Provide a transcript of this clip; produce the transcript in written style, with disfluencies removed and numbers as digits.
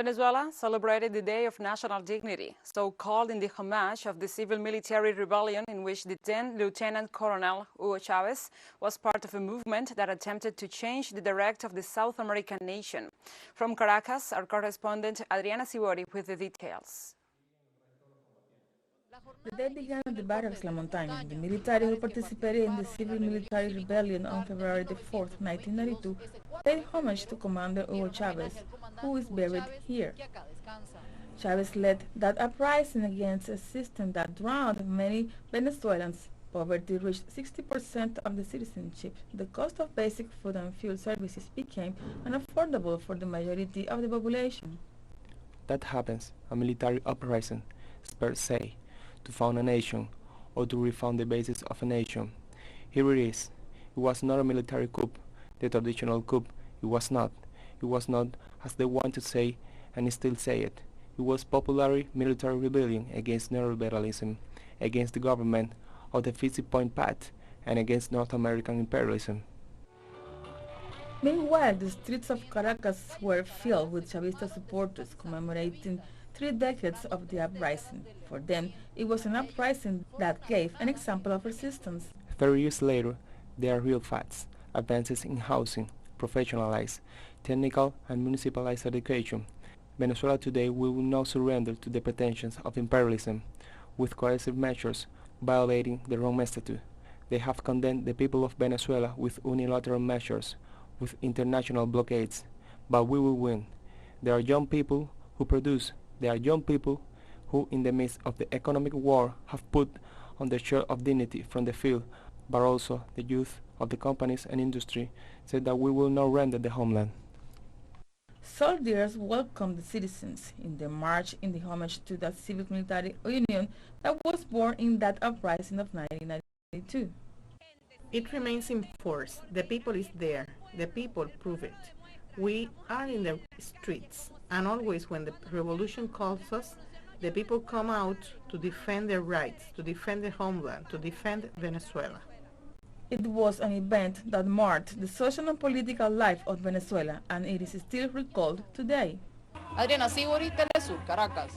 Venezuela celebrated the Day of National Dignity, so called in the homage of the civil-military rebellion in which the then Lieutenant Colonel Hugo Chavez was part of a movement that attempted to change the direction of the South American nation. From Caracas, our correspondent Adriana Sivori with the details. The day began at the Barracks La Montaña. The military who participated in the civil-military rebellion on February 4, 1992, paid homage to Commander Hugo Chavez, who is buried here. Chavez led that uprising against a system that drowned many Venezuelans. Poverty reached 60% of the citizenship. The cost of basic food and fuel services became unaffordable for the majority of the population. That happens, a military uprising, per se, to found a nation or to refound the basis of a nation. Here it is. It was not a military coup, the traditional coup. It was not. It was not, as they want to say, and still say it. It was popular military rebellion against neoliberalism, against the government of the 50-point path, and against North American imperialism. Meanwhile, the streets of Caracas were filled with Chavista supporters commemorating 3 decades of the uprising. For them, it was an uprising that gave an example of resistance. 30 years later, there are real facts, advances in housing, professionalized, technical and municipalized education. Venezuela today will not surrender to the pretensions of imperialism with coercive measures violating the Rome Statute. They have condemned the people of Venezuela with unilateral measures, with international blockades. But we will win. There are young people who produce. There are young people who, in the midst of the economic war, have put on their share of dignity from the field, but also the youth of the companies and industry said that we will not render the homeland. Soldiers welcomed the citizens in the march in the homage to that civic-military union that was born in that uprising of 1992. It remains in force. The people is there. The people prove it. We are in the streets, and always when the revolution calls us, the people come out to defend their rights, to defend their homeland, to defend Venezuela. It was an event that marked the social and political life of Venezuela, and it is still recalled today. Adriana Sivori, TeleSUR, Caracas.